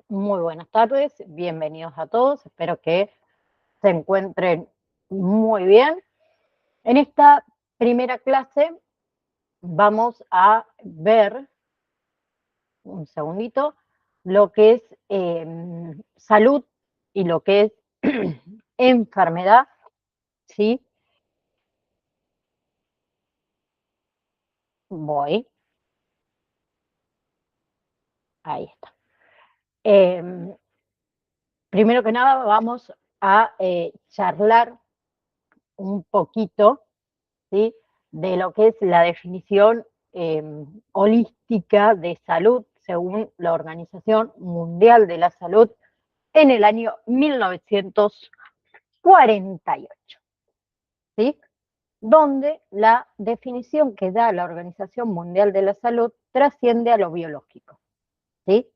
Muy buenas tardes, bienvenidos a todos, espero que se encuentren muy bien. En esta primera clase vamos a ver, un segundito, lo que es salud y lo que es enfermedad, ¿sí? Voy, ahí está. Em, Primero que nada vamos a charlar un poquito, ¿sí?, de lo que es la definición holística de salud según la Organización Mundial de la Salud en el año 1948, ¿sí?, donde la definición que da la Organización Mundial de la Salud trasciende a lo biológico, ¿sí?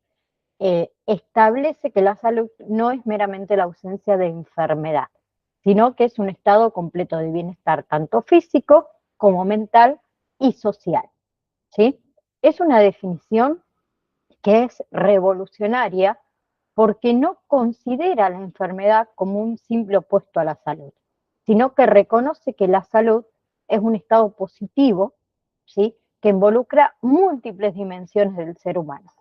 Establece que la salud no es meramente la ausencia de enfermedad, sino que es un estado completo de bienestar, tanto físico como mental y social, ¿sí? Es una definición que es revolucionaria porque no considera la enfermedad como un simple opuesto a la salud, sino que reconoce que la salud es un estado positivo, ¿sí?, que involucra múltiples dimensiones del ser humano,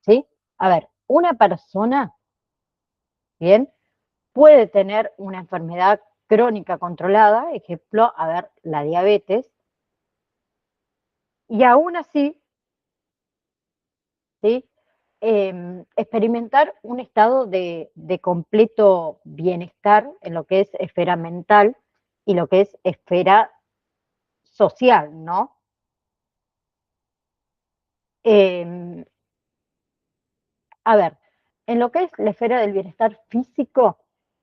¿sí? A ver, una persona, ¿bien?, puede tener una enfermedad crónica controlada, ejemplo, a ver, la diabetes, y aún así, ¿sí?, experimentar un estado de completo bienestar en lo que es esfera mental y lo que es esfera social, ¿no? Em, a ver, en lo que es la esfera del bienestar físico,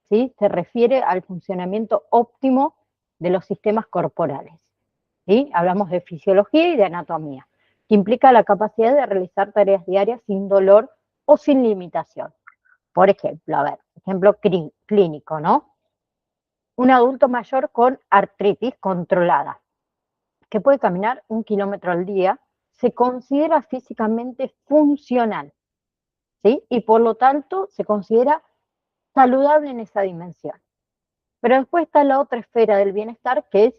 ¿sí?, se refiere al funcionamiento óptimo de los sistemas corporales, ¿sí? Hablamos de fisiología y de anatomía, que implica la capacidad de realizar tareas diarias sin dolor o sin limitación. Por ejemplo, a ver, ejemplo clínico, ¿no? Un adulto mayor con artritis controlada, que puede caminar 1 kilómetro al día, se considera físicamente funcional, ¿sí? Y por lo tanto se considera saludable en esa dimensión. Pero después está la otra esfera del bienestar que es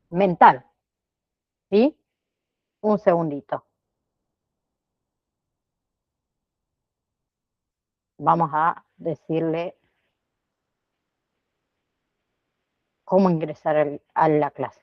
mental, ¿sí? Un segundito. Vamos a decirle cómo ingresar a la clase.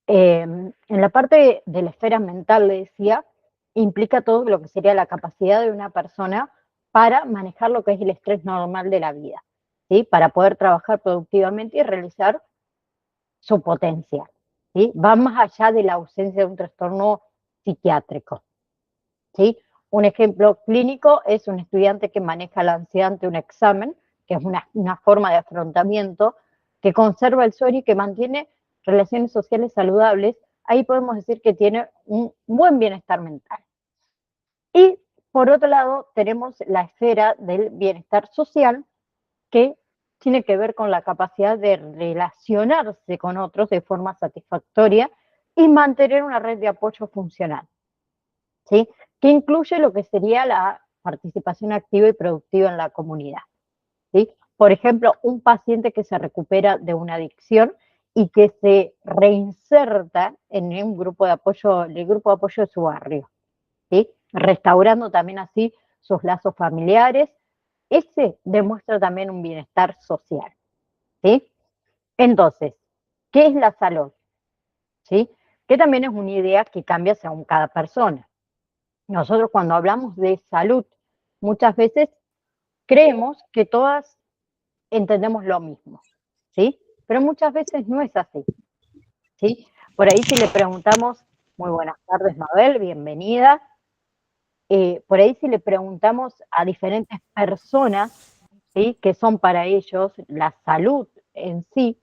En la parte de la esfera mental, le decía, implica todo lo que sería la capacidad de una persona para manejar lo que es el estrés normal de la vida, ¿sí?, para poder trabajar productivamente y realizar su potencial, ¿sí? Va más allá de la ausencia de un trastorno psiquiátrico, ¿sí? Un ejemplo clínico es un estudiante que maneja la ansiedad ante un examen, que es una forma de afrontamiento, que conserva el sueño y que mantiene relaciones sociales saludables. Ahí podemos decir que tiene un buen bienestar mental. Y por otro lado tenemos la esfera del bienestar social, que tiene que ver con la capacidad de relacionarse con otros de forma satisfactoria y mantener una red de apoyo funcional, ¿sí?, que incluye lo que sería la participación activa y productiva en la comunidad, ¿sí? Por ejemplo, un paciente que se recupera de una adicción y que se reinserta en un grupo de apoyo, el grupo de apoyo de su barrio, ¿sí?, restaurando también así sus lazos familiares. Ese demuestra también un bienestar social, ¿sí? Entonces, ¿qué es la salud? ¿Sí? Que también es una idea que cambia según cada persona. Nosotros cuando hablamos de salud, muchas veces creemos que todas entendemos lo mismo, ¿sí? Pero muchas veces no es así, ¿sí? Por ahí si le preguntamos, muy buenas tardes Mabel, bienvenida. Por ahí si le preguntamos a diferentes personas, ¿sí?, qué son para ellos la salud en sí,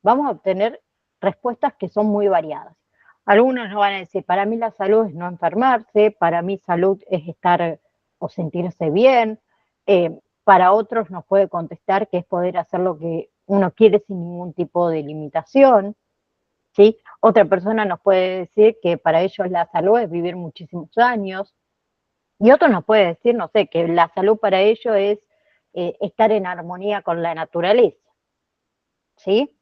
vamos a obtener respuestas que son muy variadas. Algunos nos van a decir, para mí la salud es no enfermarse, para mí salud es estar o sentirse bien, para otros nos puede contestar que es poder hacer lo que uno quiere sin ningún tipo de limitación, ¿sí? Otra persona nos puede decir que para ellos la salud es vivir muchísimos años, y otro nos puede decir, no sé, que la salud para ellos es estar en armonía con la naturaleza, ¿sí?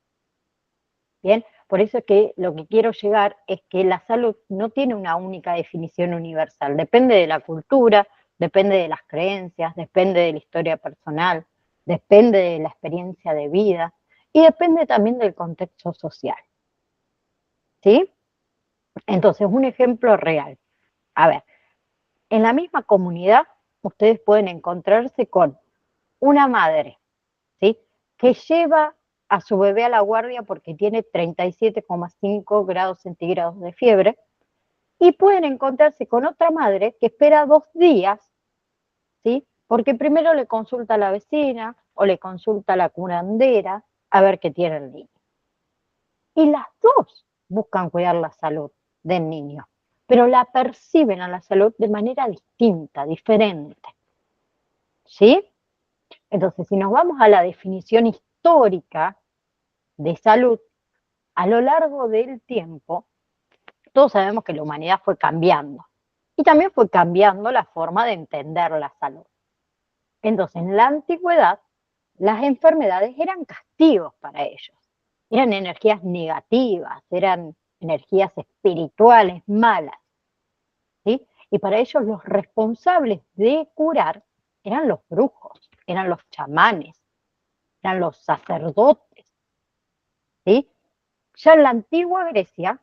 Bien, por eso es que lo que quiero llegar es que la salud no tiene una única definición universal, depende de la cultura, depende de las creencias, depende de la historia personal, depende de la experiencia de vida y depende también del contexto social, ¿sí? Entonces, un ejemplo real. A ver, en la misma comunidad ustedes pueden encontrarse con una madre, ¿sí? Que lleva a su bebé a la guardia porque tiene 37,5 grados centígrados de fiebre y pueden encontrarse con otra madre que espera 2 días, ¿sí? Porque primero le consulta a la vecina o le consulta a la curandera a ver qué tiene el niño. Y las dos buscan cuidar la salud del niño, pero la perciben a la salud de manera distinta, diferente, ¿sí? Entonces, si nos vamos a la definición histórica de salud, a lo largo del tiempo, todos sabemos que la humanidad fue cambiando y también fue cambiando la forma de entender la salud. Entonces, en la antigüedad, las enfermedades eran castigos para ellos, eran energías negativas, eran energías espirituales malas, ¿sí? Y para ellos los responsables de curar eran los brujos, eran los chamanes, eran los sacerdotes, ¿sí? Ya en la antigua Grecia,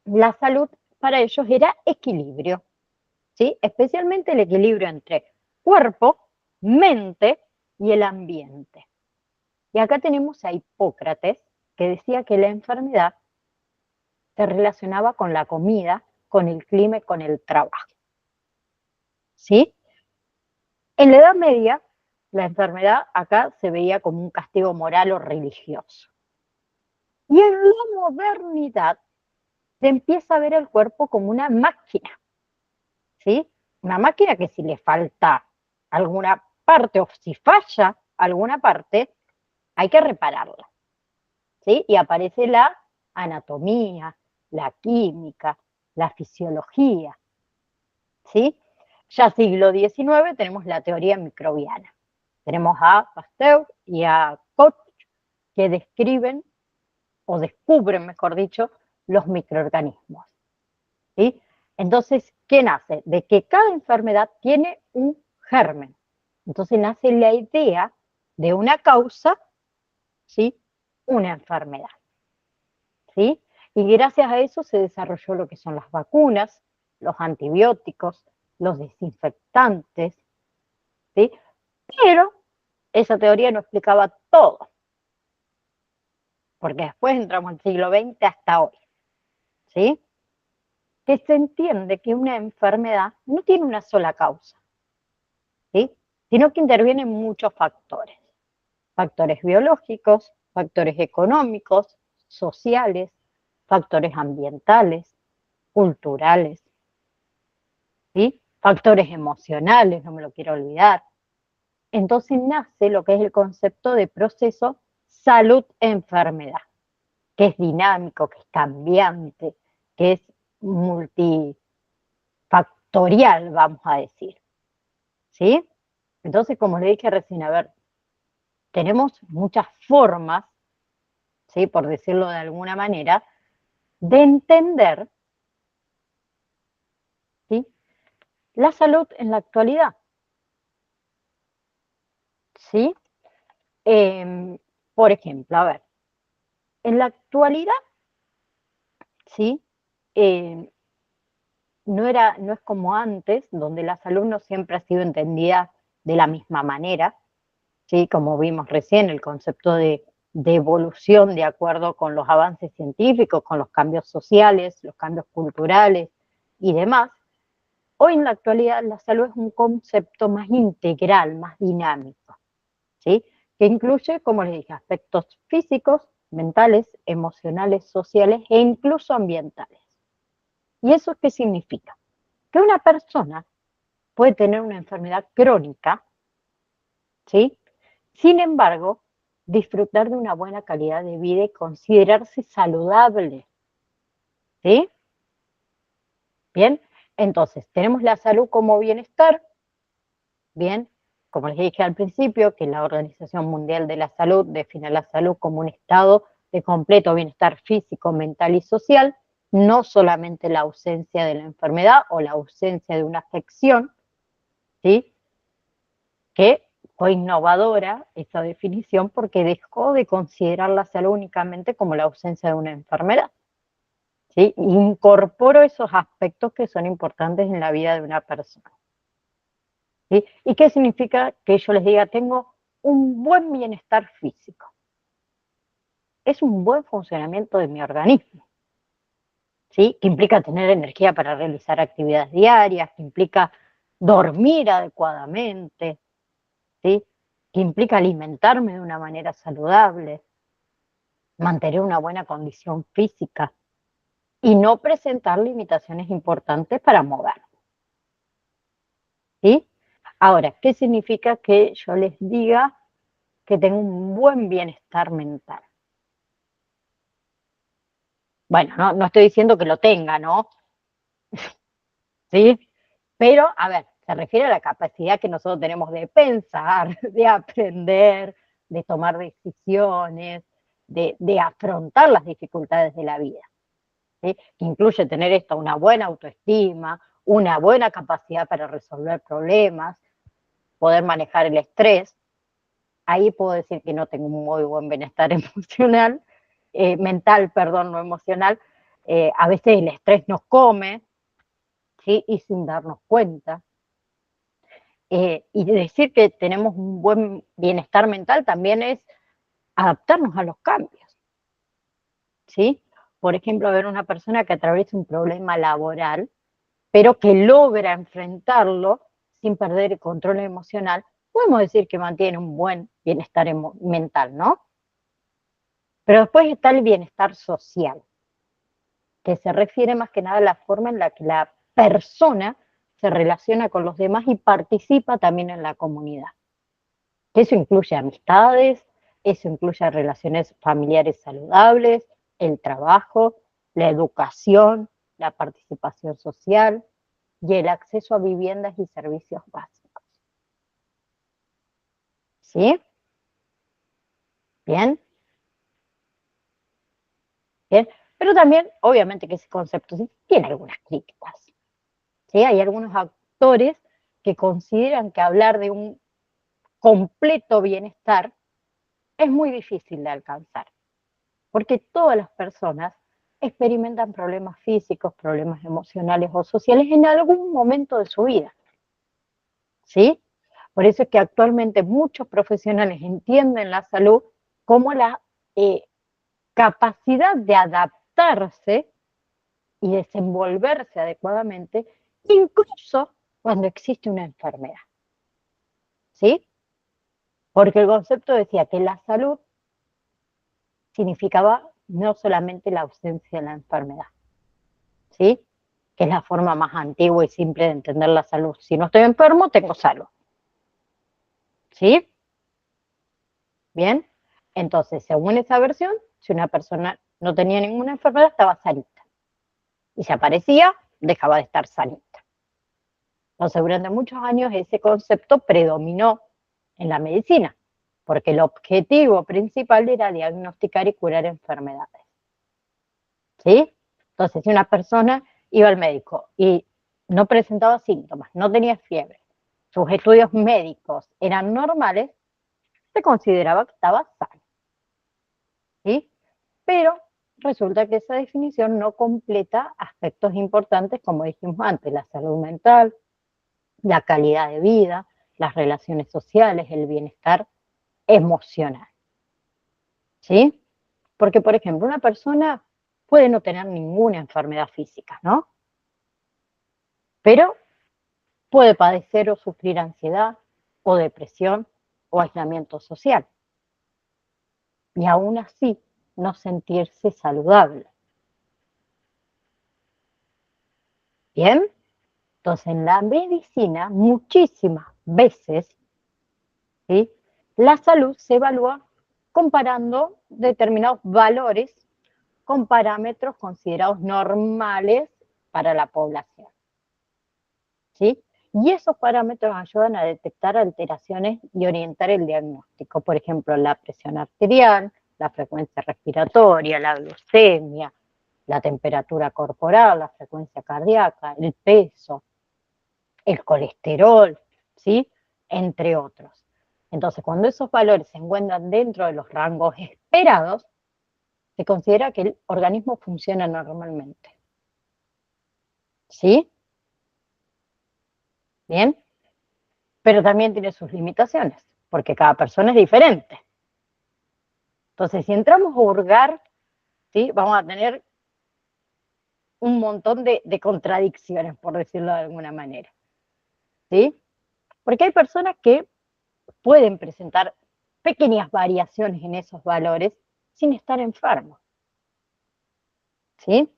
la salud para ellos era equilibrio, ¿sí? Especialmente el equilibrio entre cuerpo, mente y el ambiente. Y acá tenemos a Hipócrates, que decía que la enfermedad se relacionaba con la comida, con el clima y con el trabajo, ¿sí? En la Edad Media, la enfermedad acá se veía como un castigo moral o religioso. Y en la modernidad se empieza a ver el cuerpo como una máquina, ¿sí? Una máquina que si le falta alguna parte o si falla alguna parte, hay que repararla, ¿sí? Y aparece la anatomía, la química, la fisiología, ¿sí? Ya siglo XIX tenemos la teoría microbiana. Tenemos a Pasteur y a Koch que describen o descubren, mejor dicho, los microorganismos, ¿sí? Entonces, ¿qué nace? De que cada enfermedad tiene un germen. Entonces nace la idea de una causa, ¿sí? Una enfermedad, ¿sí? Y gracias a eso se desarrolló lo que son las vacunas, los antibióticos, los desinfectantes, ¿sí? Pero esa teoría no explicaba todo, porque después entramos al siglo XX hasta hoy, ¿sí? Que se entiende que una enfermedad no tiene una sola causa, ¿sí? Sino que intervienen muchos factores biológicos, factores económicos, sociales, factores ambientales, culturales, ¿sí? Factores emocionales, no me lo quiero olvidar. Entonces nace lo que es el concepto de proceso salud-enfermedad, que es dinámico, que es cambiante, que es multifactorial, vamos a decir, ¿sí? Entonces, como le dije recién, a ver, tenemos muchas formas, ¿sí? Por decirlo de alguna manera, de entender, ¿sí? La salud en la actualidad, ¿sí? Eh, por ejemplo, a ver, en la actualidad, ¿sí? Eh, no es como antes, donde la salud no siempre ha sido entendida de la misma manera, ¿sí? Como vimos recién, el concepto de evolución de acuerdo con los avances científicos, con los cambios sociales, los cambios culturales y demás. Hoy en la actualidad la salud es un concepto más integral, más dinámico, ¿sí? Que incluye, como les dije, aspectos físicos, mentales, emocionales, sociales e incluso ambientales. ¿Y eso qué significa? Que una persona puede tener una enfermedad crónica, ¿sí? Sin embargo, disfrutar de una buena calidad de vida y considerarse saludable, ¿Sí? Bien, entonces tenemos la salud como bienestar, bien, como les dije al principio, que la Organización Mundial de la Salud define la salud como un estado de completo bienestar físico, mental y social, no solamente la ausencia de la enfermedad o la ausencia de una afección, ¿sí? Que fue innovadora esa definición porque dejó de considerar la salud únicamente como la ausencia de una enfermedad, ¿sí? Incorporó esos aspectos que son importantes en la vida de una persona. ¿Sí? ¿Y qué significa que yo les diga tengo un buen bienestar físico? Es un buen funcionamiento de mi organismo, ¿sí? Que implica tener energía para realizar actividades diarias, que implica dormir adecuadamente, ¿sí? Que implica alimentarme de una manera saludable, mantener una buena condición física y no presentar limitaciones importantes para moverme, ¿sí? Ahora, ¿qué significa que yo les diga que tengo un buen bienestar mental? Bueno, no estoy diciendo que lo tenga, ¿no? ¿Sí? Pero, a ver, se refiere a la capacidad que nosotros tenemos de pensar, de aprender, de tomar decisiones, de afrontar las dificultades de la vida, ¿sí? Que incluye tener esto, una buena autoestima, una buena capacidad para resolver problemas, poder manejar el estrés. Ahí puedo decir que no tengo un muy buen bienestar emocional, mental, perdón, no emocional. A veces el estrés nos come, ¿sí? Y sin darnos cuenta. Y decir que tenemos un buen bienestar mental también es adaptarnos a los cambios, ¿sí? Por ejemplo, ver una persona que atraviesa un problema laboral, pero que logra enfrentarlo sin perder el control emocional, podemos decir que mantiene un buen bienestar mental, ¿no? Pero después está el bienestar social, que se refiere más que nada a la forma en la que la persona se relaciona con los demás y participa también en la comunidad. Eso incluye amistades, eso incluye relaciones familiares saludables, el trabajo, la educación, la participación social y el acceso a viviendas y servicios básicos. ¿Sí? Bien, bien. Pero también, obviamente que ese concepto sí tiene algunas críticas. ¿Sí? Hay algunos actores que consideran que hablar de un completo bienestar es muy difícil de alcanzar, porque todas las personas experimentan problemas físicos, problemas emocionales o sociales en algún momento de su vida, ¿sí? Por eso es que actualmente muchos profesionales entienden la salud como la eh, capacidad de adaptarse y desenvolverse adecuadamente, incluso cuando existe una enfermedad, ¿sí? Porque el concepto decía que la salud significaba no solamente la ausencia de la enfermedad, ¿sí? Que es la forma más antigua y simple de entender la salud. Si no estoy enfermo, tengo salud, ¿sí? Bien, entonces, según esa versión, si una persona no tenía ninguna enfermedad, estaba sanita. Y si aparecía, dejaba de estar sanita. Entonces, durante muchos años ese concepto predominó en la medicina, porque el objetivo principal era diagnosticar y curar enfermedades, ¿sí? Entonces, si una persona iba al médico y no presentaba síntomas, no tenía fiebre, sus estudios médicos eran normales, se consideraba que estaba sano, ¿sí? Pero resulta que esa definición no completa aspectos importantes, como dijimos antes, la salud mental, la calidad de vida, las relaciones sociales, el bienestar emocional, ¿sí? Porque, por ejemplo, una persona puede no tener ninguna enfermedad física, ¿no? Pero puede padecer o sufrir ansiedad o depresión o aislamiento social y aún así no sentirse saludable. ¿Bien? Entonces, en la medicina muchísimas veces, ¿sí?, la salud se evalúa comparando determinados valores con parámetros considerados normales para la población. ¿Sí? Y esos parámetros ayudan a detectar alteraciones y orientar el diagnóstico. Por ejemplo, la presión arterial, la frecuencia respiratoria, la glucemia, la temperatura corporal, la frecuencia cardíaca, el peso, el colesterol, ¿sí? Entre otros. Entonces, cuando esos valores se encuentran dentro de los rangos esperados, se considera que el organismo funciona normalmente. ¿Sí? ¿Bien? Pero también tiene sus limitaciones, porque cada persona es diferente. Entonces, si entramos a hurgar, ¿sí? Vamos a tener un montón de contradicciones, por decirlo de alguna manera. ¿Sí? Porque hay personas que pueden presentar pequeñas variaciones en esos valores sin estar enfermos. ¿Sí?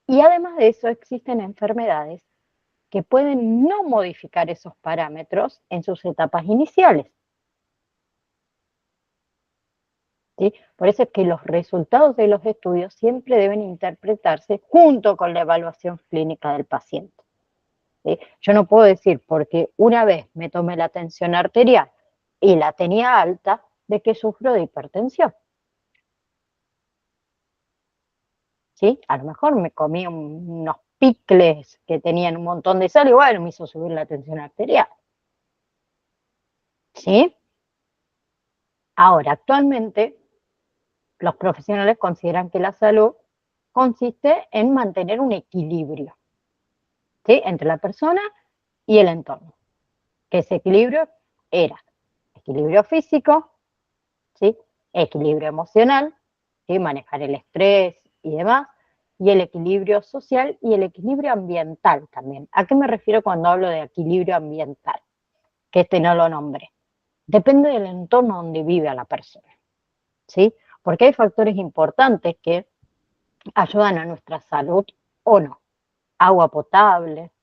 Y además de eso, existen enfermedades que pueden no modificar esos parámetros en sus etapas iniciales. ¿Sí? Por eso es que los resultados de los estudios siempre deben interpretarse junto con la evaluación clínica del paciente. ¿Sí? Yo no puedo decir porque una vez me tomé la tensión arterial y la tenía alta, de que sufro de hipertensión. ¿Sí? A lo mejor me comí unos picles que tenían un montón de sal y bueno, me hizo subir la tensión arterial. ¿Sí? Ahora, actualmente los profesionales consideran que la salud consiste en mantener un equilibrio, ¿sí? Entre la persona y el entorno. Que ese equilibrio era equilibrio físico, ¿sí? Equilibrio emocional, ¿sí? Manejar el estrés y demás, y el equilibrio social y el equilibrio ambiental también. ¿A qué me refiero cuando hablo de equilibrio ambiental? Que este no lo nombré. Depende del entorno donde vive la persona, ¿sí? Porque hay factores importantes que ayudan a nuestra salud o no. Agua potable,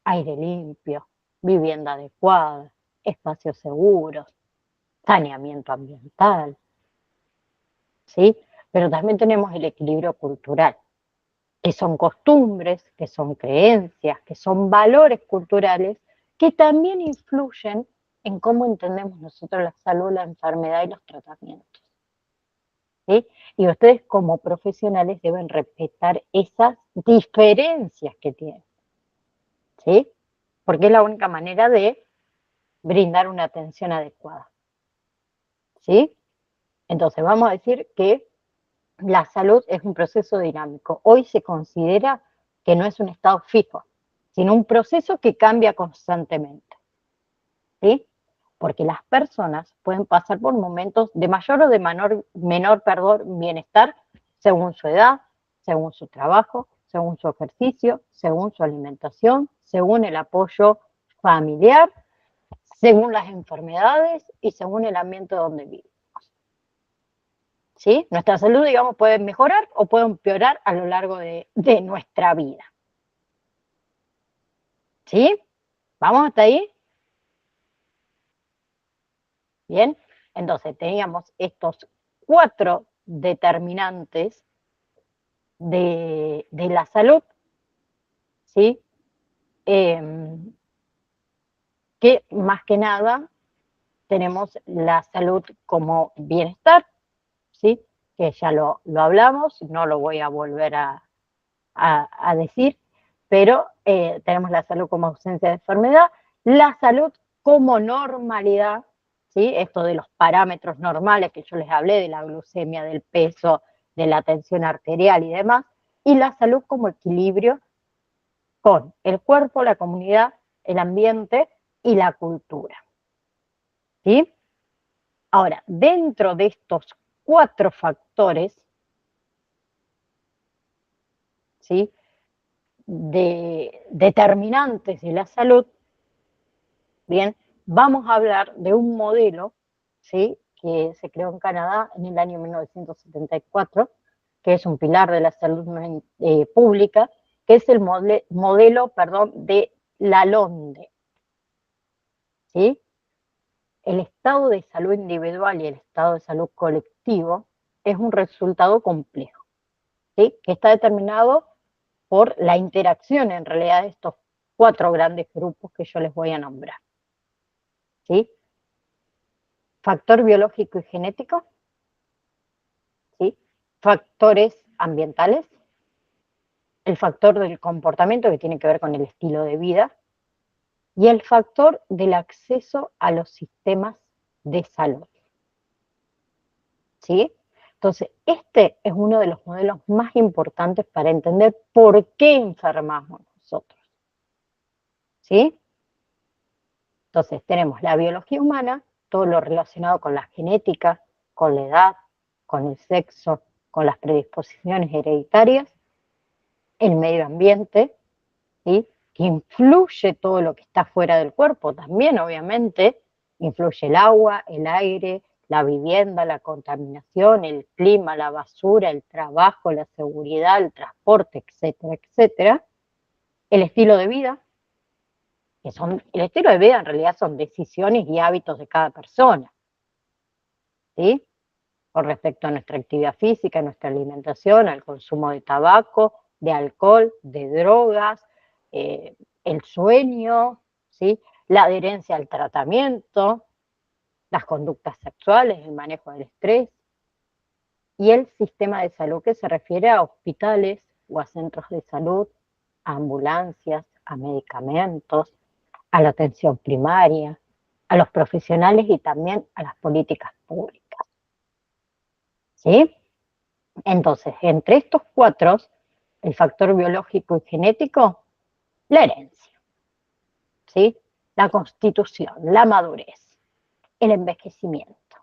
aire limpio, vivienda adecuada, espacios seguros, saneamiento ambiental, ¿sí? Pero también tenemos el equilibrio cultural, que son costumbres, que son creencias, que son valores culturales que también influyen en cómo entendemos nosotros la salud, la enfermedad y los tratamientos. ¿Sí? Y ustedes como profesionales deben respetar esas diferencias que tienen, ¿sí? Porque es la única manera de brindar una atención adecuada, ¿sí? Entonces vamos a decir que la salud es un proceso dinámico. Hoy se considera que no es un estado fijo, sino un proceso que cambia constantemente, ¿sí? Porque las personas pueden pasar por momentos de mayor o de menor bienestar según su edad, según su trabajo, según su ejercicio, según su alimentación, según el apoyo familiar, según las enfermedades y según el ambiente donde vive. ¿Sí? Nuestra salud, digamos, puede mejorar o puede empeorar a lo largo de nuestra vida. ¿Sí? ¿Vamos hasta ahí? Bien. Entonces, teníamos estos 4 determinantes de la salud, ¿sí? Que más que nada tenemos la salud como bienestar, ¿sí? Que ya lo hablamos, no lo voy a volver a decir, pero tenemos la salud como ausencia de enfermedad, la salud como normalidad, ¿sí? Esto de los parámetros normales que yo les hablé, de la glucemia, del peso, de la tensión arterial y demás, y la salud como equilibrio con el cuerpo, la comunidad, el ambiente y la cultura, ¿sí? Ahora, dentro de estos 4 factores, ¿sí? Determinantes de la salud, bien, vamos a hablar de un modelo, ¿sí? Que se creó en Canadá en el año 1974, que es un pilar de la salud pública, que es el modelo, perdón, de Lalonde, ¿sí? El estado de salud individual y el estado de salud colectivo es un resultado complejo, ¿sí? Que está determinado por la interacción en realidad de estos 4 grandes grupos que yo les voy a nombrar. ¿Sí? Factor biológico y genético, ¿sí? Factores ambientales, el factor del comportamiento que tiene que ver con el estilo de vida y el factor del acceso a los sistemas de salud. ¿Sí? Entonces, este es uno de los modelos más importantes para entender por qué enfermamos nosotros. ¿Sí? Entonces, tenemos la biología humana, todo lo relacionado con la genética, con la edad, con el sexo, con las predisposiciones hereditarias, el medio ambiente, ¿sí? Que influye todo lo que está fuera del cuerpo, también obviamente influye el agua, el aire, la vivienda, la contaminación, el clima, la basura, el trabajo, la seguridad, el transporte, etcétera, etcétera. El estilo de vida, el estilo de vida en realidad son decisiones y hábitos de cada persona, ¿sí? Con respecto a nuestra actividad física, nuestra alimentación, al consumo de tabaco, de alcohol, de drogas, el sueño, ¿sí? La adherencia al tratamiento, las conductas sexuales, el manejo del estrés y el sistema de salud que se refiere a hospitales o a centros de salud, a ambulancias, a medicamentos, a la atención primaria, a los profesionales y también a las políticas públicas, ¿sí? Entonces, entre estos 4, el factor biológico y genético, la herencia, ¿sí? La constitución, la madurez, el envejecimiento,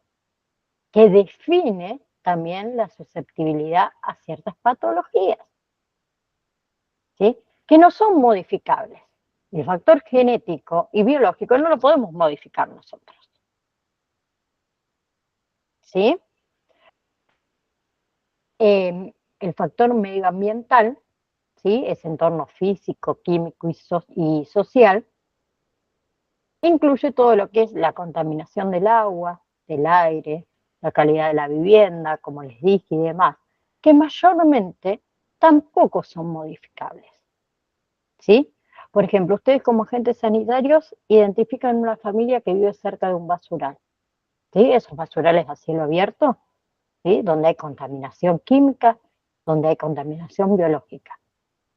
que define también la susceptibilidad a ciertas patologías, ¿sí? Que no son modificables. El factor genético y biológico no lo podemos modificar nosotros, ¿sí? El factor medioambiental, ¿sí? Ese entorno físico, químico y social, incluye todo lo que es la contaminación del agua, del aire, la calidad de la vivienda, como les dije y demás, que mayormente tampoco son modificables, ¿sí? Por ejemplo, ustedes como agentes sanitarios identifican una familia que vive cerca de un basural, ¿sí? Esos basurales a cielo abierto, ¿sí? Donde hay contaminación química, donde hay contaminación biológica,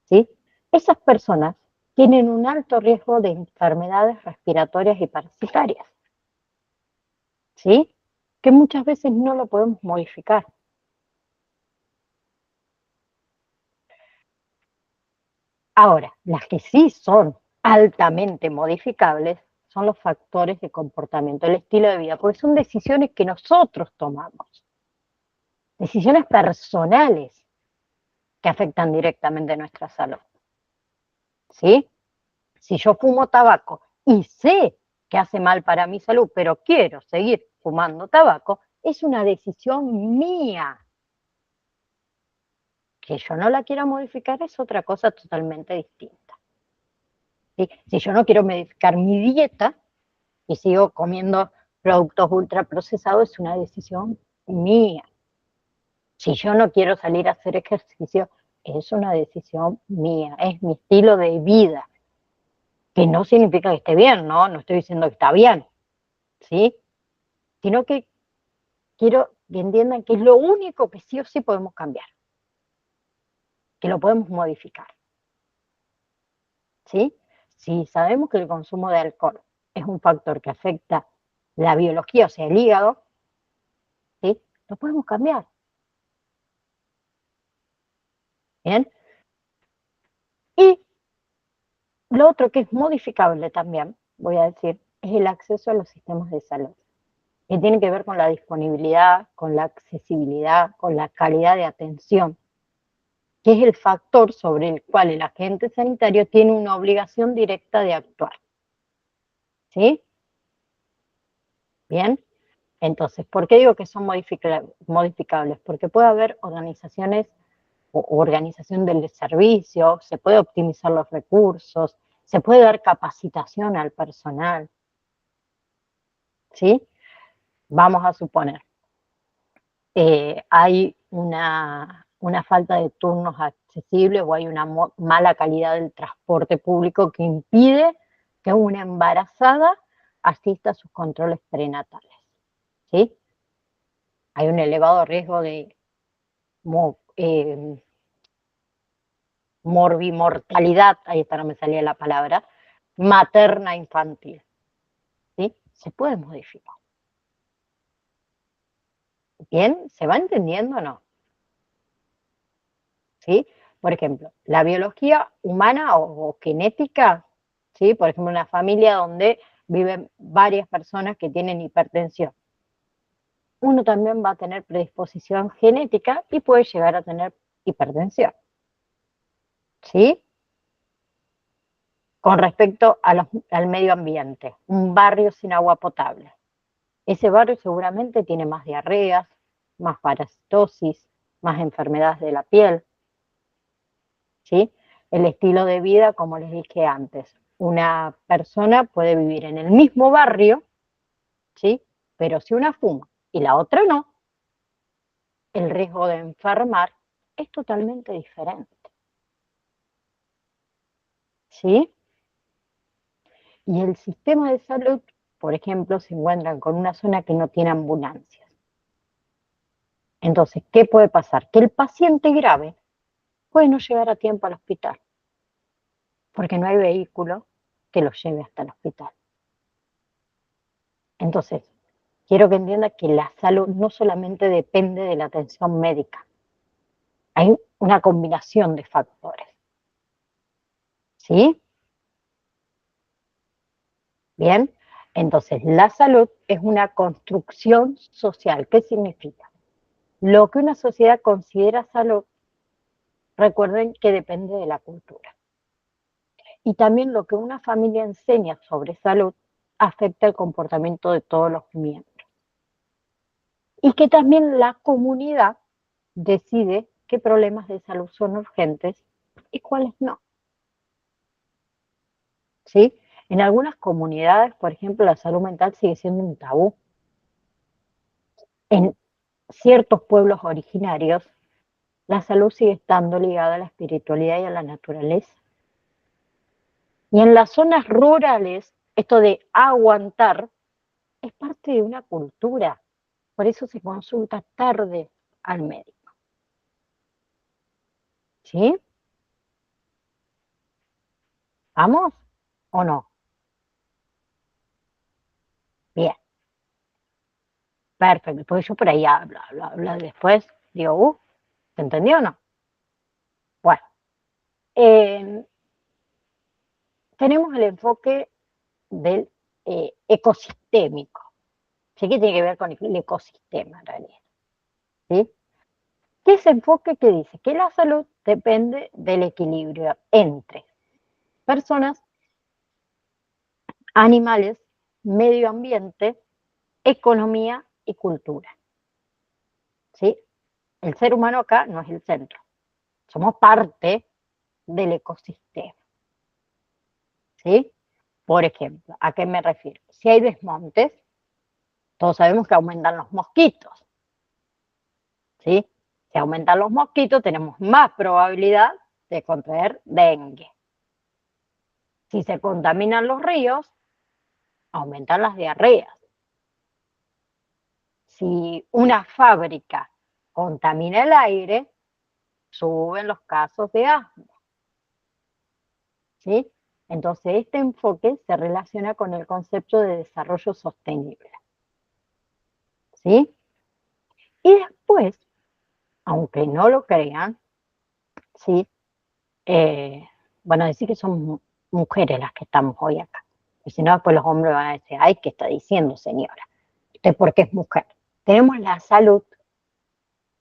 ¿sí? Esas personas tienen un alto riesgo de enfermedades respiratorias y parasitarias, ¿sí? Que muchas veces no lo podemos modificar. Ahora, las que sí son altamente modificables son los factores de comportamiento, el estilo de vida, porque son decisiones que nosotros tomamos, decisiones personales que afectan directamente nuestra salud, ¿sí? Si yo fumo tabaco y sé que hace mal para mi salud, pero quiero seguir fumando tabaco, es una decisión mía. Que yo no la quiera modificar es otra cosa totalmente distinta, ¿sí? Si yo no quiero modificar mi dieta y sigo comiendo productos ultraprocesados, es una decisión mía. Si yo no quiero salir a hacer ejercicio, es una decisión mía, es mi estilo de vida, que no significa que esté bien, ¿no? No estoy diciendo que está bien, ¿sí? Sino que quiero que entiendan que es lo único que sí o sí podemos cambiar, que lo podemos modificar, ¿sí? Si sabemos que el consumo de alcohol es un factor que afecta la biología, o sea, el hígado, ¿sí? Lo podemos cambiar, ¿bien? Y lo otro que es modificable también, voy a decir, es el acceso a los sistemas de salud, que tiene que ver con la disponibilidad, con la accesibilidad, con la calidad de atención, que es el factor sobre el cual el agente sanitario tiene una obligación directa de actuar, ¿sí? Bien, entonces, ¿por qué digo que son modificables? Porque puede haber organizaciones o organización del servicio, se puede optimizar los recursos, se puede dar capacitación al personal, ¿sí? Vamos a suponer, hay una falta de turnos accesibles o hay una mala calidad del transporte público que impide que una embarazada asista a sus controles prenatales, ¿sí? Hay un elevado riesgo de morbimortalidad, ahí está, no me salía la palabra, materna infantil, ¿sí? Se puede modificar. ¿Bien? ¿Se va entendiendo o no? ¿Sí? Por ejemplo, la biología humana o genética, ¿sí? Por ejemplo, una familia donde viven varias personas que tienen hipertensión. Uno también va a tener predisposición genética y puede llegar a tener hipertensión, ¿sí? Con respecto al medio ambiente, un barrio sin agua potable. Ese barrio seguramente tiene más diarreas, más parasitosis, más enfermedades de la piel, ¿sí? El estilo de vida, como les dije antes, una persona puede vivir en el mismo barrio, ¿sí? Pero si una fuma y la otra no, el riesgo de enfermar es totalmente diferente, ¿sí? Y el sistema de salud, por ejemplo, se encuentran con una zona que no tiene ambulancias. Entonces, ¿qué puede pasar? Que el paciente grave puede no llegar a tiempo al hospital, porque no hay vehículo que lo lleve hasta el hospital. Entonces, quiero que entienda que la salud no solamente depende de la atención médica, hay una combinación de factores, ¿sí? Bien, entonces la salud es una construcción social. ¿Qué significa? Lo que una sociedad considera salud, recuerden que depende de la cultura. Y también lo que una familia enseña sobre salud afecta el comportamiento de todos los miembros. Y que también la comunidad decide qué problemas de salud son urgentes y cuáles no, ¿sí? En algunas comunidades, por ejemplo, la salud mental sigue siendo un tabú. En ciertos pueblos originarios, la salud sigue estando ligada a la espiritualidad y a la naturaleza. Y en las zonas rurales, esto de aguantar es parte de una cultura. Por eso se consulta tarde al médico, ¿sí? ¿Vamos o no? Bien, perfecto. Porque yo por ahí hablo, después digo, ¿se entendió o no? Bueno, eh, tenemos el enfoque del ecosistémico. ¿Sí? ¿Qué tiene que ver con el ecosistema en realidad? ¿Sí? ¿Qué ese enfoque que dice? Que la salud depende del equilibrio entre personas, animales, medio ambiente, economía y cultura. ¿Sí? El ser humano acá no es el centro, somos parte del ecosistema. ¿Sí? Por ejemplo, ¿a qué me refiero? Si hay desmontes, todos sabemos que aumentan los mosquitos, ¿sí? Si aumentan los mosquitos, tenemos más probabilidad de contraer dengue. Si se contaminan los ríos, aumentan las diarreas. Si una fábrica contamina el aire, suben los casos de asma, ¿sí? Entonces, este enfoque se relaciona con el concepto de desarrollo sostenible, ¿sí? Y después, aunque no lo crean, ¿sí? Bueno, decir que son mujeres las que estamos hoy acá. Y si no, después los hombres van a decir, ay, ¿qué está diciendo, señora? Usted porque es mujer. Tenemos la salud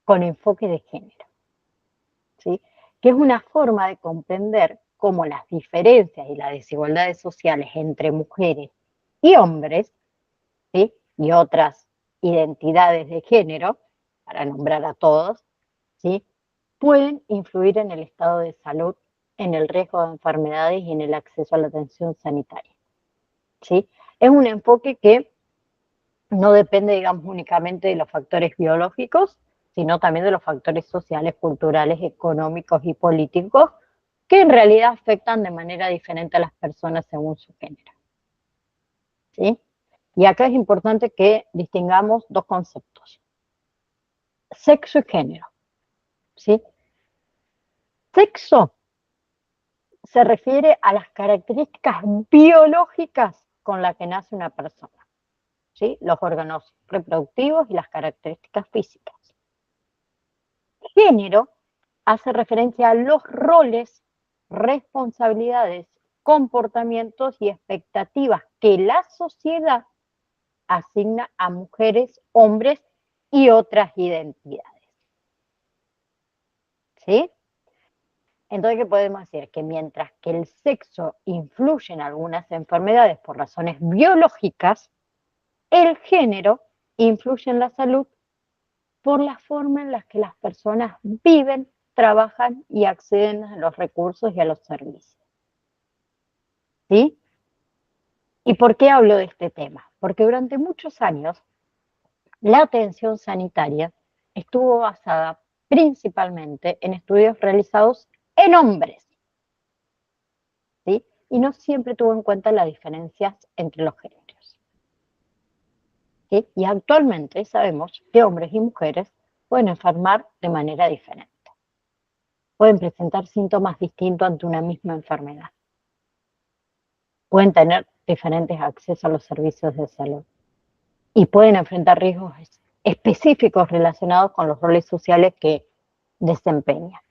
con enfoque de género, ¿sí? Que es una forma de comprender cómo las diferencias y las desigualdades sociales entre mujeres y hombres, ¿sí? Y otras identidades de género, para nombrar a todos, ¿sí? Pueden influir en el estado de salud, en el riesgo de enfermedades y en el acceso a la atención sanitaria, ¿sí? Es un enfoque que no depende, digamos, únicamente de los factores biológicos, sino también de los factores sociales, culturales, económicos y políticos que en realidad afectan de manera diferente a las personas según su género. ¿Sí? Y acá es importante que distingamos dos conceptos: sexo y género. ¿Sí? Sexo se refiere a las características biológicas con las que nace una persona, ¿sí? Los órganos reproductivos y las características físicas. Género hace referencia a los roles, responsabilidades, comportamientos y expectativas que la sociedad asigna a mujeres, hombres y otras identidades. ¿Sí? Entonces, ¿qué podemos decir? Que mientras que el sexo influye en algunas enfermedades por razones biológicas, el género influye en la salud por la forma en la que las personas viven, trabajan y acceden a los recursos y a los servicios. ¿Sí? ¿Y por qué hablo de este tema? Porque durante muchos años la atención sanitaria estuvo basada principalmente en estudios realizados en hombres, ¿sí? Y no siempre tuvo en cuenta las diferencias entre los géneros. ¿Sí? Y actualmente sabemos que hombres y mujeres pueden enfermar de manera diferente. Pueden presentar síntomas distintos ante una misma enfermedad. Pueden tener diferentes accesos a los servicios de salud. Y pueden enfrentar riesgos específicos relacionados con los roles sociales que desempeñan.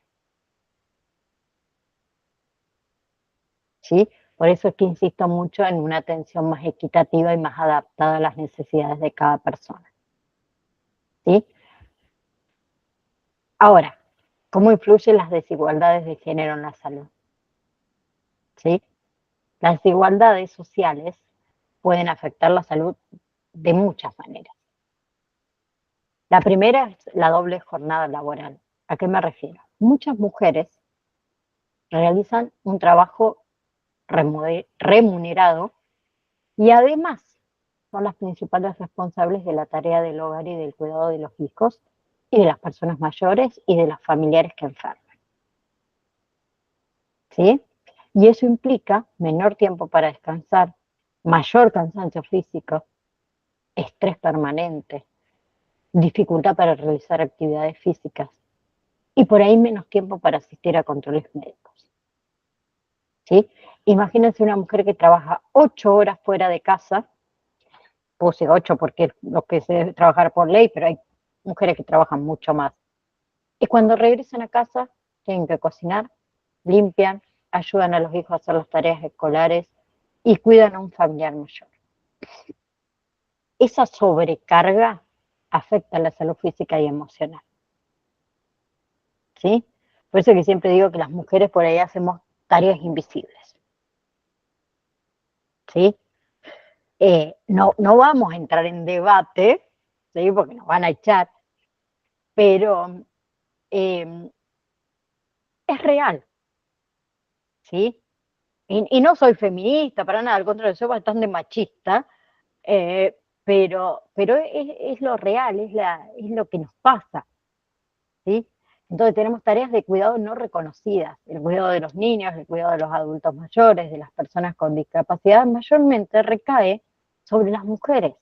¿Sí? Por eso es que insisto mucho en una atención más equitativa y más adaptada a las necesidades de cada persona. ¿Sí? Ahora, ¿cómo influyen las desigualdades de género en la salud? ¿Sí? Las desigualdades sociales pueden afectar la salud de muchas maneras. La primera es la doble jornada laboral. ¿A qué me refiero? Muchas mujeres realizan un trabajo remunerado y además son las principales responsables de la tarea del hogar y del cuidado de los hijos y de las personas mayores y de los familiares que enferman. ¿Sí? Y eso implica menor tiempo para descansar, mayor cansancio físico, estrés permanente, dificultad para realizar actividades físicas y por ahí menos tiempo para asistir a controles médicos. ¿Sí? Imagínense una mujer que trabaja 8 horas fuera de casa, puse 8 porque es lo que se debe trabajar por ley, pero hay mujeres que trabajan mucho más. Y cuando regresan a casa, tienen que cocinar, limpian, ayudan a los hijos a hacer las tareas escolares y cuidan a un familiar mayor. Esa sobrecarga afecta a la salud física y emocional. ¿Sí? Por eso que siempre digo que las mujeres por ahí hacemos tareas invisibles. ¿Sí? No vamos a entrar en debate, ¿sí? Porque nos van a echar, pero es real, ¿sí? Y no soy feminista, para nada, al contrario, soy bastante machista, pero es lo real, es lo que nos pasa, ¿sí? Entonces tenemos tareas de cuidado no reconocidas, el cuidado de los niños, el cuidado de los adultos mayores, de las personas con discapacidad, mayormente recae sobre las mujeres,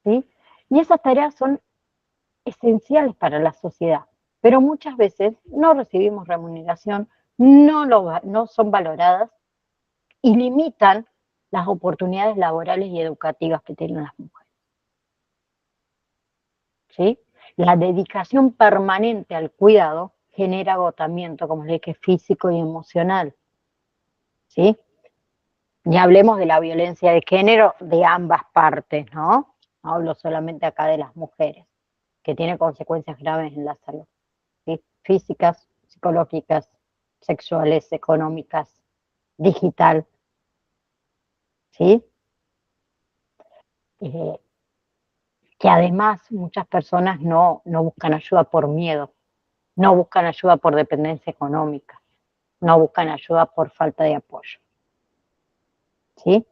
¿sí? Y esas tareas son esenciales para la sociedad, pero muchas veces no recibimos remuneración, no son valoradas y limitan las oportunidades laborales y educativas que tienen las mujeres. ¿Sí? La dedicación permanente al cuidado genera agotamiento, como les dije, físico y emocional. ¿Sí? Ni hablemos de la violencia de género de ambas partes, ¿no? No hablo solamente acá de las mujeres, que tiene consecuencias graves en la salud, ¿sí? Físicas, psicológicas, sexuales, económicas, digital, ¿sí? Eh, que además muchas personas no buscan ayuda por miedo, no buscan ayuda por dependencia económica, no buscan ayuda por falta de apoyo. ¿Sí?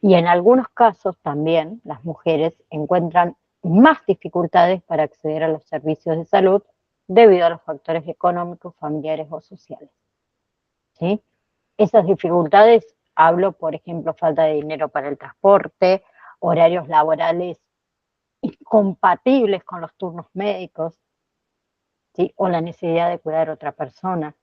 Y en algunos casos también las mujeres encuentran más dificultades para acceder a los servicios de salud debido a los factores económicos, familiares o sociales. ¿Sí? Esas dificultades, hablo, por ejemplo, falta de dinero para el transporte, horarios laborales incompatibles con los turnos médicos, ¿sí? O la necesidad de cuidar a otra persona,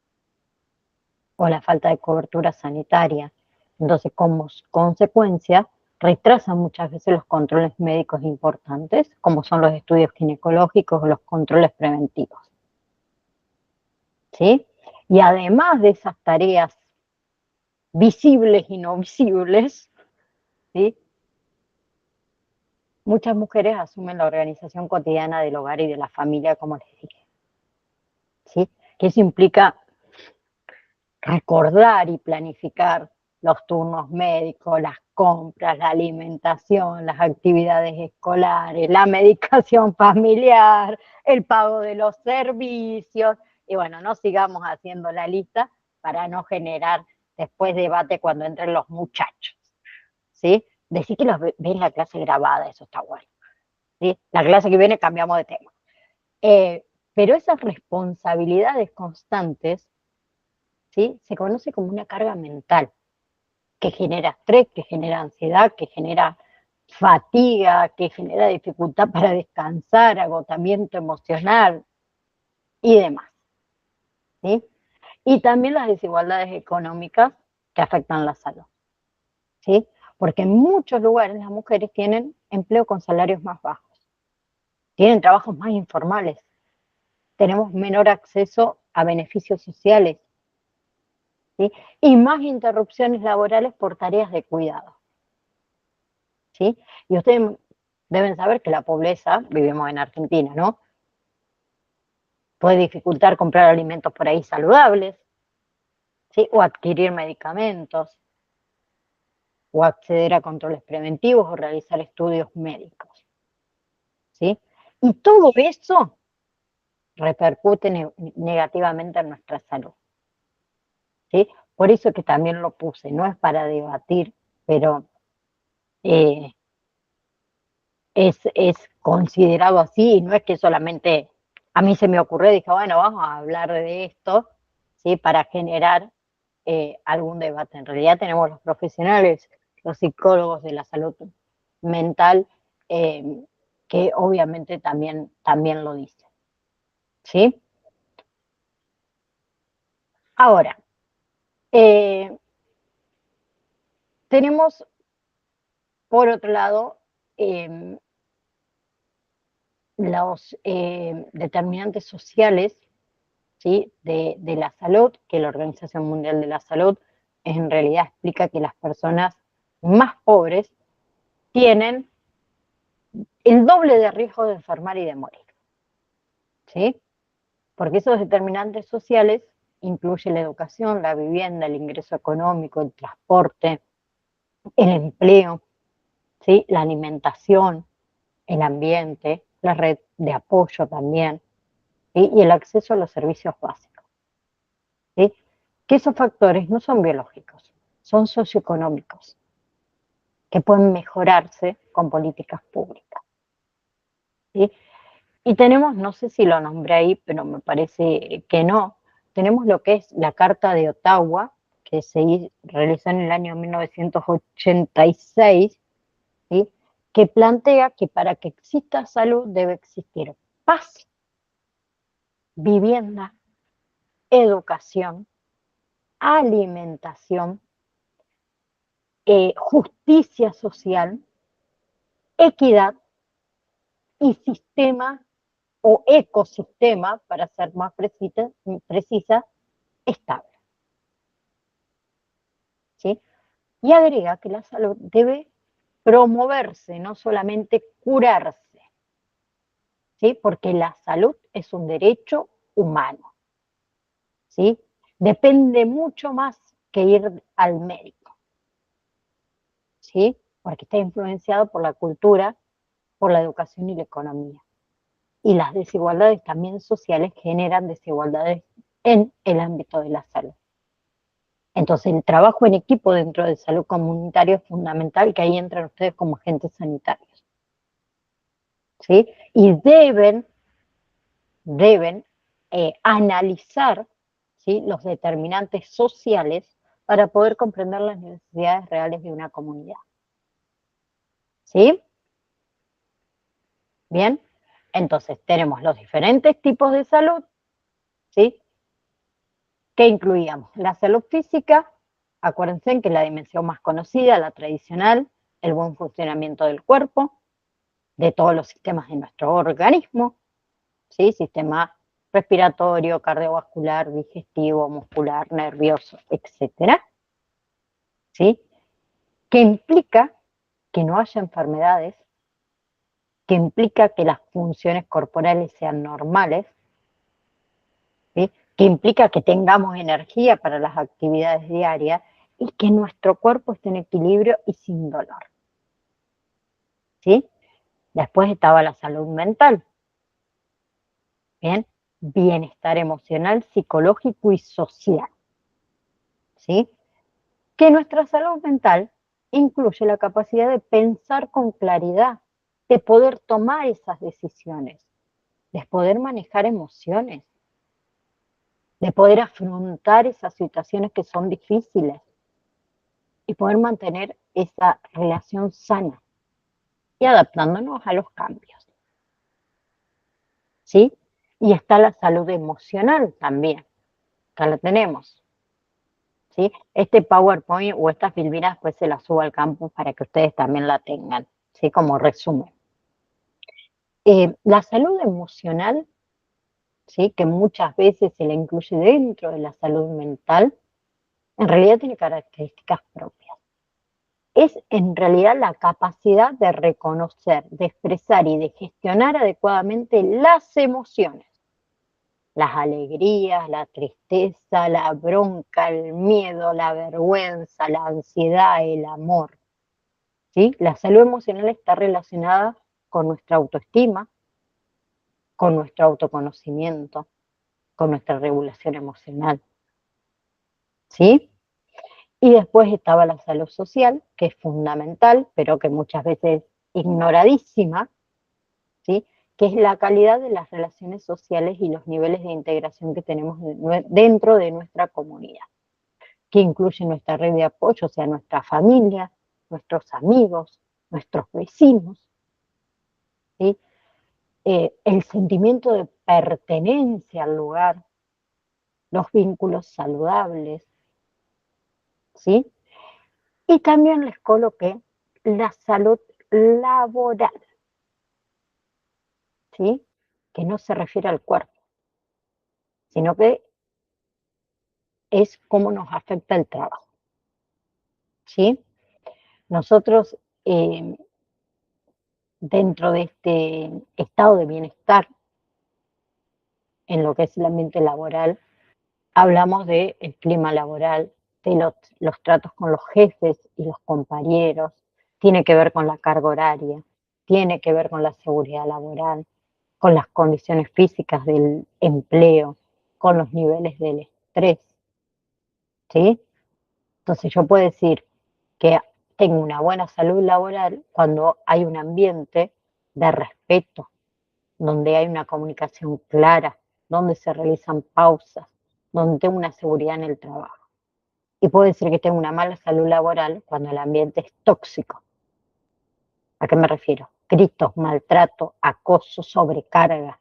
o la falta de cobertura sanitaria. Entonces, como consecuencia, retrasan muchas veces los controles médicos importantes, como son los estudios ginecológicos o los controles preventivos. ¿Sí? Y además de esas tareas visibles y no visibles, ¿sí? Muchas mujeres asumen la organización cotidiana del hogar y de la familia, como les dije, ¿sí? Que eso implica recordar y planificar los turnos médicos, las compras, la alimentación, las actividades escolares, la medicación familiar, el pago de los servicios, y bueno, no sigamos haciendo la lista para no generar después debate cuando entren los muchachos, ¿sí? Decir que los ven la clase grabada, eso está bueno, ¿sí? La clase que viene cambiamos de tema. Pero esas responsabilidades constantes, ¿sí? Se conoce como una carga mental que genera estrés, que genera ansiedad, que genera fatiga, que genera dificultad para descansar, agotamiento emocional y demás, ¿sí? Y también las desigualdades económicas que afectan la salud, ¿sí? Porque en muchos lugares las mujeres tienen empleo con salarios más bajos, tienen trabajos más informales, tenemos menor acceso a beneficios sociales, ¿sí? Y más interrupciones laborales por tareas de cuidado, ¿sí? Y ustedes deben saber que la pobreza, vivimos en Argentina, ¿no? Puede dificultar comprar alimentos por ahí saludables, ¿sí? O adquirir medicamentos, o acceder a controles preventivos o realizar estudios médicos, ¿sí? Y todo eso repercute negativamente en nuestra salud, ¿sí? Por eso que también lo puse, no es para debatir, pero eh, es considerado así, y no es que solamente a mí se me ocurrió y dije, bueno, vamos a hablar de esto, ¿sí? Para generar algún debate. En realidad tenemos los profesionales, los psicólogos de la salud mental, eh, que obviamente también lo dicen, ¿sí? Ahora, eh, tenemos, por otro lado, eh, los determinantes sociales, ¿sí? de la salud, que la Organización Mundial de la Salud en realidad explica que las personas más pobres tienen el doble de riesgo de enfermar y de morir, ¿sí? Porque esos determinantes sociales incluyen la educación, la vivienda, el ingreso económico, el transporte, el empleo, ¿sí? La alimentación, el ambiente, la red de apoyo también, ¿sí? Y el acceso a los servicios básicos, ¿sí? Que esos factores no son biológicos, son socioeconómicos, que pueden mejorarse con políticas públicas, ¿sí? Y tenemos, no sé si lo nombré ahí, pero me parece que no, tenemos lo que es la Carta de Ottawa, que se realizó en el año 1986, ¿sí? Que plantea que para que exista salud debe existir paz, vivienda, educación, alimentación, justicia social, equidad y sistema o ecosistema, para ser más precisa, estable, ¿sí? Y agrega que la salud debe promoverse, no solamente curarse, ¿sí? Porque la salud es un derecho humano, ¿sí? Depende mucho más que ir al médico, ¿sí? Porque está influenciado por la cultura, por la educación y la economía. Y las desigualdades también sociales generan desigualdades en el ámbito de la salud. Entonces, el trabajo en equipo dentro de salud comunitaria es fundamental, que ahí entran ustedes como agentes sanitarios. ¿sí? Y deben analizar, ¿sí?, los determinantes sociales para poder comprender las necesidades reales de una comunidad. ¿Sí? Bien, entonces tenemos los diferentes tipos de salud, ¿sí? Que incluíamos la salud física, acuérdense que la dimensión más conocida, la tradicional, el buen funcionamiento del cuerpo, de todos los sistemas de nuestro organismo, ¿sí? Sistema respiratorio, cardiovascular, digestivo, muscular, nervioso, etcétera, ¿sí? Que implica que no haya enfermedades, que implica que las funciones corporales sean normales, ¿sí?, que implica que tengamos energía para las actividades diarias y que nuestro cuerpo esté en equilibrio y sin dolor. ¿Sí? Después estaba la salud mental. Bien, bienestar emocional, psicológico y social. ¿Sí? Que nuestra salud mental incluye la capacidad de pensar con claridad, de poder tomar esas decisiones, de poder manejar emociones, de poder afrontar esas situaciones que son difíciles y poder mantener esa relación sana y adaptándonos a los cambios. ¿Sí? Y está la salud emocional también, acá la tenemos. ¿Sí? Este PowerPoint o estas filminas pues se las subo al campus para que ustedes también la tengan, ¿sí? Como resumen. La salud emocional, ¿sí?, que muchas veces se la incluye dentro de la salud mental, en realidad tiene características propias. Es en realidad la capacidad de reconocer, de expresar y de gestionar adecuadamente las emociones, las alegrías, la tristeza, la bronca, el miedo, la vergüenza, la ansiedad, el amor. ¿Sí? La salud emocional está relacionada con nuestra autoestima, con nuestro autoconocimiento, con nuestra regulación emocional. ¿Sí? Y después estaba la salud social, que es fundamental, pero que muchas veces es ignoradísima, ¿sí?, que es la calidad de las relaciones sociales y los niveles de integración que tenemos dentro de nuestra comunidad, que incluye nuestra red de apoyo, o sea, nuestra familia, nuestros amigos, nuestros vecinos, ¿sí? El sentimiento de pertenencia al lugar, los vínculos saludables, ¿sí? Y también les coloqué la salud laboral, ¿sí?, que no se refiere al cuerpo, sino que es cómo nos afecta el trabajo, ¿sí? Nosotros, dentro de este estado de bienestar, en lo que es el ambiente laboral, hablamos del clima laboral, de los tratos con los jefes y los compañeros, tiene que ver con la carga horaria, tiene que ver con la seguridad laboral, con las condiciones físicas del empleo, con los niveles del estrés, ¿sí? Entonces yo puedo decir que tengo una buena salud laboral cuando hay un ambiente de respeto, donde hay una comunicación clara, donde se realizan pausas, donde tengo una seguridad en el trabajo. Y puedo decir que tengo una mala salud laboral cuando el ambiente es tóxico. ¿A qué me refiero? Gritos, maltrato, acoso, sobrecarga,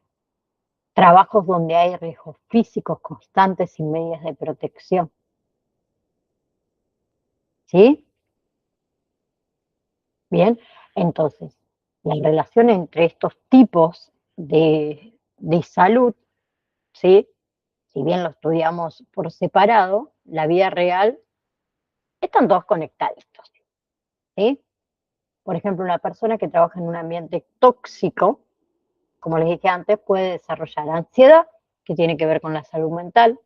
trabajos donde hay riesgos físicos constantes sin medidas de protección. ¿Sí? Bien, entonces, la relación entre estos tipos de salud, ¿sí?, si bien lo estudiamos por separado, la vida real están todos conectaditos, ¿sí? Por ejemplo, una persona que trabaja en un ambiente tóxico, como les dije antes, puede desarrollar ansiedad, que tiene que ver con la salud mental,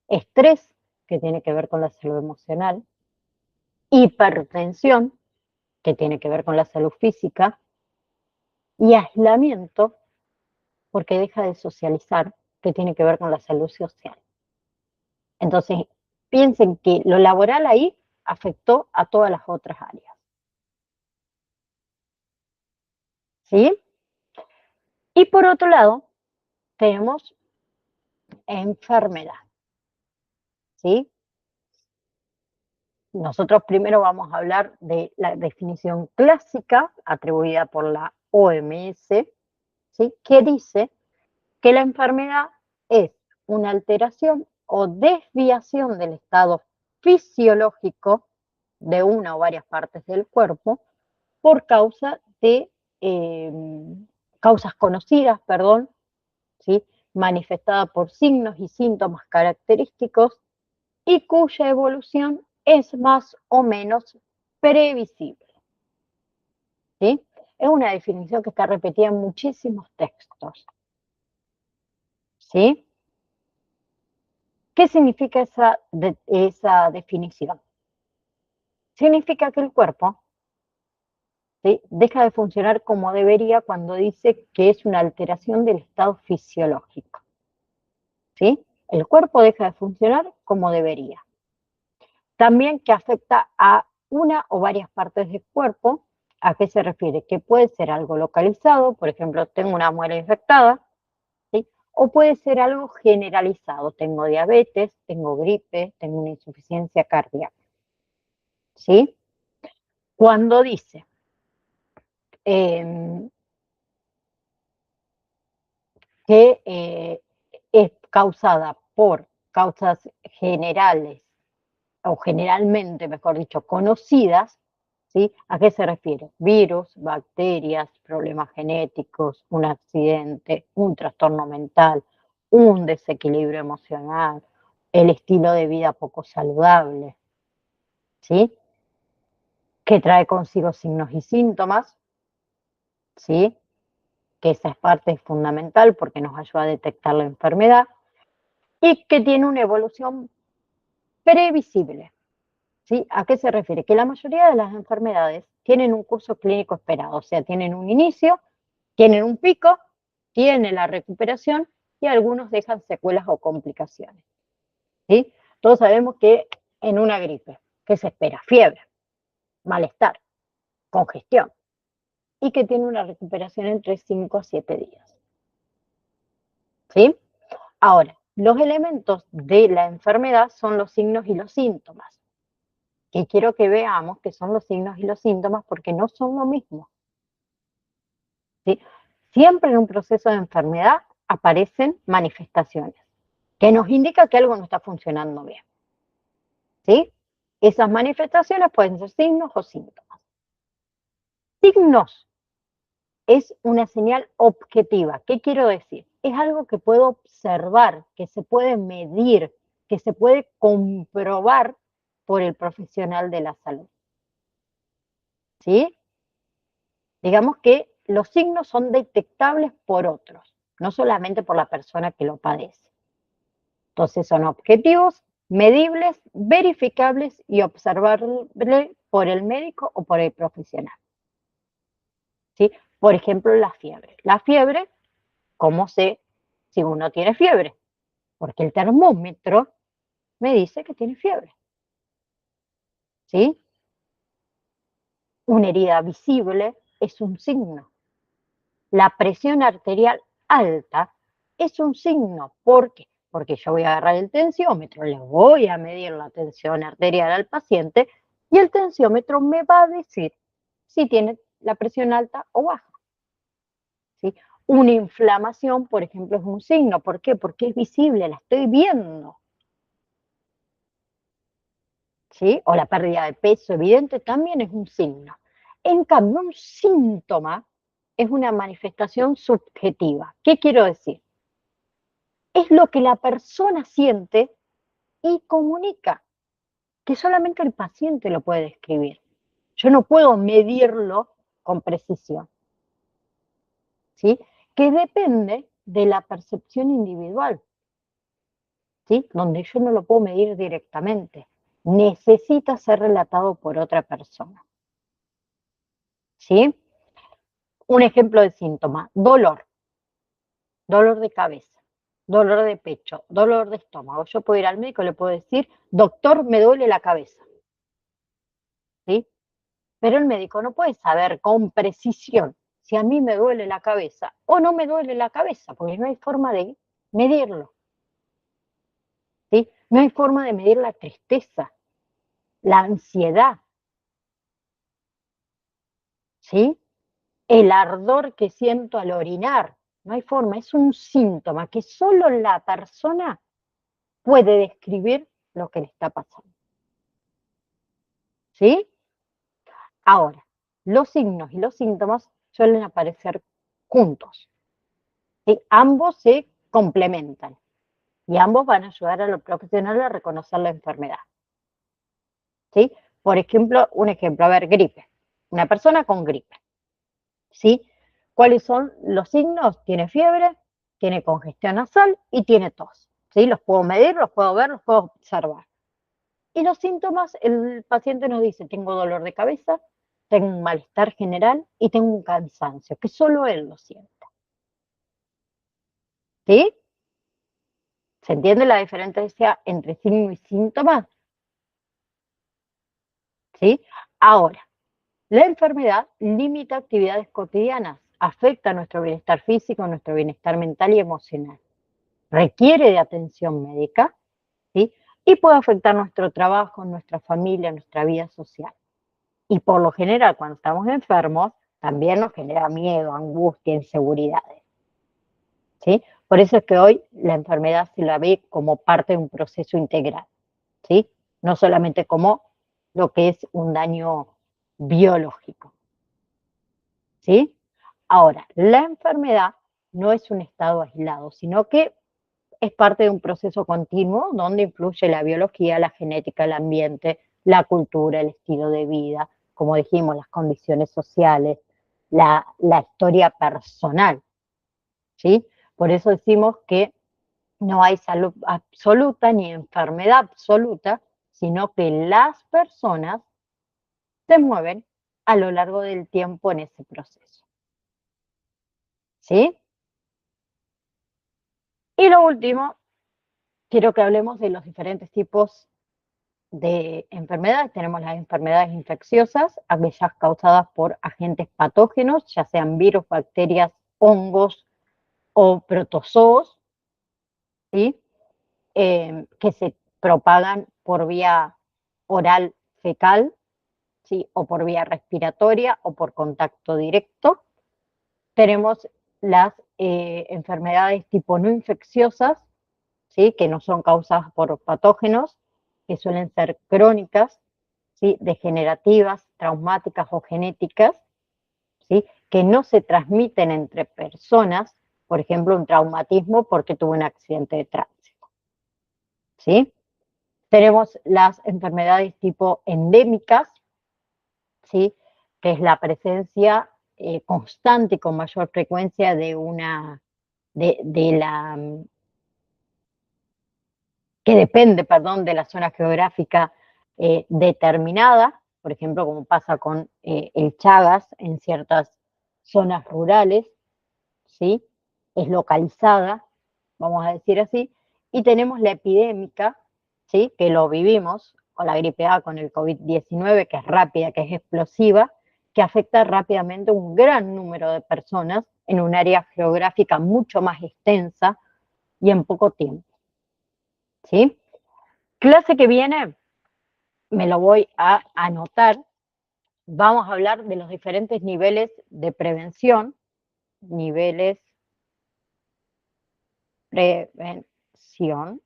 estrés, que tiene que ver con la salud emocional, hipertensión, que tiene que ver con la salud física, y aislamiento, porque deja de socializar, que tiene que ver con la salud social. Entonces, piensen que lo laboral ahí afectó a todas las otras áreas. ¿Sí? Y por otro lado, tenemos enfermedad, ¿sí? Nosotros primero vamos a hablar de la definición clásica atribuida por la OMS, ¿sí? Que dice que la enfermedad es una alteración o desviación del estado fisiológico de una o varias partes del cuerpo por causa de causas conocidas, perdón, ¿sí? Manifestada por signos y síntomas característicos y cuya evolución es más o menos previsible, ¿sí? Es una definición que está repetida en muchísimos textos, ¿sí? ¿Qué significa esa definición? Significa que el cuerpo, ¿sí?, deja de funcionar como debería cuando dice que es una alteración del estado fisiológico, ¿sí? El cuerpo deja de funcionar como debería. También que afecta a una o varias partes del cuerpo. ¿A qué se refiere? Que puede ser algo localizado, por ejemplo, tengo una muela infectada, ¿sí? O puede ser algo generalizado, tengo diabetes, tengo gripe, tengo una insuficiencia cardíaca, ¿sí? Cuando dice eh, que es causada por causas generales o generalmente, mejor dicho, conocidas, ¿sí? ¿A qué se refiere? Virus, bacterias, problemas genéticos, un accidente, un trastorno mental, un desequilibrio emocional, el estilo de vida poco saludable, ¿sí? Que trae consigo signos y síntomas, ¿sí? Que esa es parte fundamental porque nos ayuda a detectar la enfermedad y que tiene una evolución previsible. ¿Sí? ¿A qué se refiere? Que la mayoría de las enfermedades tienen un curso clínico esperado, o sea, tienen un inicio, tienen un pico, tienen la recuperación y algunos dejan secuelas o complicaciones, ¿sí? Todos sabemos que en una gripe, ¿qué se espera? Fiebre, malestar, congestión y que tiene una recuperación entre 5 a 7 días, ¿sí? Ahora, los elementos de la enfermedad son los signos y los síntomas, que quiero que veamos que son los signos y los síntomas porque no son lo mismo, ¿sí? Siempre en un proceso de enfermedad aparecen manifestaciones que nos indican que algo no está funcionando bien, ¿sí? Esas manifestaciones pueden ser signos o síntomas. Signos es una señal objetiva. ¿Qué quiero decir? Es algo que puedo observar, que se puede medir, que se puede comprobar por el profesional de la salud, ¿sí? Digamos que los signos son detectables por otros, no solamente por la persona que lo padece. Entonces son objetivos, medibles, verificables y observables por el médico o por el profesional, ¿sí? Por ejemplo, la fiebre. La fiebre, ¿cómo sé si uno tiene fiebre? Porque el termómetro me dice que tiene fiebre, ¿sí? Una herida visible es un signo. La presión arterial alta es un signo. ¿Por qué? Porque yo voy a agarrar el tensiómetro, le voy a medir la tensión arterial al paciente y el tensiómetro me va a decir si tiene la presión alta o baja, ¿sí? Una inflamación, por ejemplo, es un signo. ¿Por qué? Porque es visible, la estoy viendo, ¿sí? O la pérdida de peso evidente también es un signo. En cambio, un síntoma es una manifestación subjetiva. ¿Qué quiero decir? Es lo que la persona siente y comunica, que solamente el paciente lo puede describir. Yo no puedo medirlo con precisión, ¿sí? Que depende de la percepción individual, ¿sí? Donde yo no lo puedo medir directamente. Necesita ser relatado por otra persona, ¿sí? Un ejemplo de síntoma: dolor, dolor de cabeza, dolor de pecho, dolor de estómago. Yo puedo ir al médico y le puedo decir, doctor, me duele la cabeza, ¿sí? Pero el médico no puede saber con precisión si a mí me duele la cabeza o no me duele la cabeza, porque no hay forma de medirlo, ¿sí? No hay forma de medir la tristeza, la ansiedad, ¿sí? El ardor que siento al orinar. No hay forma, es un síntoma que solo la persona puede describir lo que le está pasando, ¿sí? Ahora, los signos y los síntomas suelen aparecer juntos, ¿sí? Ambos se complementan y ambos van a ayudar a los profesionales a reconocer la enfermedad, ¿sí? Por ejemplo, a ver, gripe. Una persona con gripe, ¿sí? ¿Cuáles son los signos? Tiene fiebre, tiene congestión nasal y tiene tos, ¿sí? Los puedo medir, los puedo ver, los puedo observar. Y los síntomas, el paciente nos dice, tengo dolor de cabeza, tengo un malestar general y tengo un cansancio, que solo él lo siente, ¿sí? ¿Se entiende la diferencia entre signo y síntomas? ¿Sí? Ahora, la enfermedad limita actividades cotidianas, afecta nuestro bienestar físico, nuestro bienestar mental y emocional. Requiere de atención médica, ¿sí? Y puede afectar nuestro trabajo, nuestra familia, nuestra vida social. Y por lo general, cuando estamos enfermos, también nos genera miedo, angustia, inseguridades, ¿sí? Por eso es que hoy la enfermedad se la ve como parte de un proceso integral, ¿sí? No solamente como lo que es un daño biológico, ¿sí? Ahora, la enfermedad no es un estado aislado, sino que es parte de un proceso continuo donde influye la biología, la genética, el ambiente, la cultura, el estilo de vida, como dijimos, las condiciones sociales, la historia personal, ¿sí? Por eso decimos que no hay salud absoluta ni enfermedad absoluta, sino que las personas se mueven a lo largo del tiempo en ese proceso, ¿sí? Y lo último, quiero que hablemos de los diferentes tipos de enfermedades. Tenemos las enfermedades infecciosas, aquellas causadas por agentes patógenos, ya sean virus, bacterias, hongos o protozoos, ¿sí? Que se propagan por vía oral fecal, ¿sí? O por vía respiratoria o por contacto directo. Tenemos las enfermedades tipo no infecciosas, ¿sí? Que no son causadas por patógenos, que suelen ser crónicas, ¿sí? Degenerativas, traumáticas o genéticas, ¿sí? Que no se transmiten entre personas, por ejemplo, un traumatismo porque tuvo un accidente de tránsito, ¿sí? Tenemos las enfermedades tipo endémicas, ¿sí? Que es la presencia constante y con mayor frecuencia de la que depende, perdón, de la zona geográfica determinada, por ejemplo, como pasa con el Chagas en ciertas zonas rurales, ¿sí? Es localizada, vamos a decir así, y tenemos la epidémica, ¿sí? Que lo vivimos con la gripe A, con el COVID-19, que es rápida, que es explosiva, que afecta rápidamente a un gran número de personas en un área geográfica mucho más extensa y en poco tiempo, ¿sí? Clase que viene, me lo voy a anotar, vamos a hablar de los diferentes niveles de prevención, niveles prevención,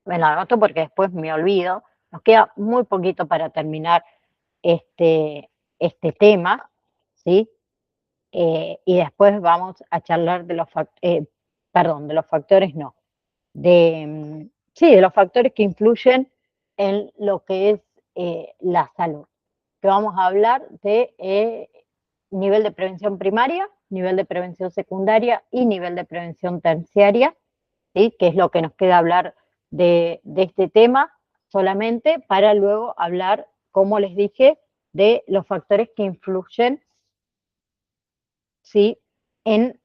me lo anoto porque después me olvido, nos queda muy poquito para terminar este tema, ¿sí? Y después vamos a charlar de de los factores no, sí, de los factores que influyen en lo que es la salud. Que vamos a hablar de nivel de prevención primaria, nivel de prevención secundaria y nivel de prevención terciaria, ¿sí? Que es lo que nos queda hablar de este tema solamente para luego hablar, como les dije, de los factores que influyen, ¿sí? En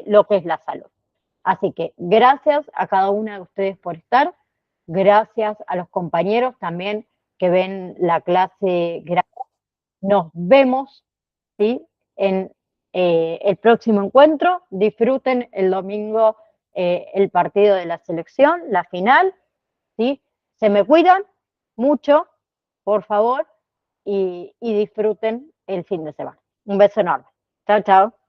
lo que es la salud. Así que gracias a cada una de ustedes por estar, gracias a los compañeros también que ven la clase grabada. Nos vemos, ¿sí? en el próximo encuentro. Disfruten el domingo el partido de la selección, la final, ¿sí? Se me cuidan mucho, por favor, y disfruten el fin de semana. Un beso enorme. Chao, chao.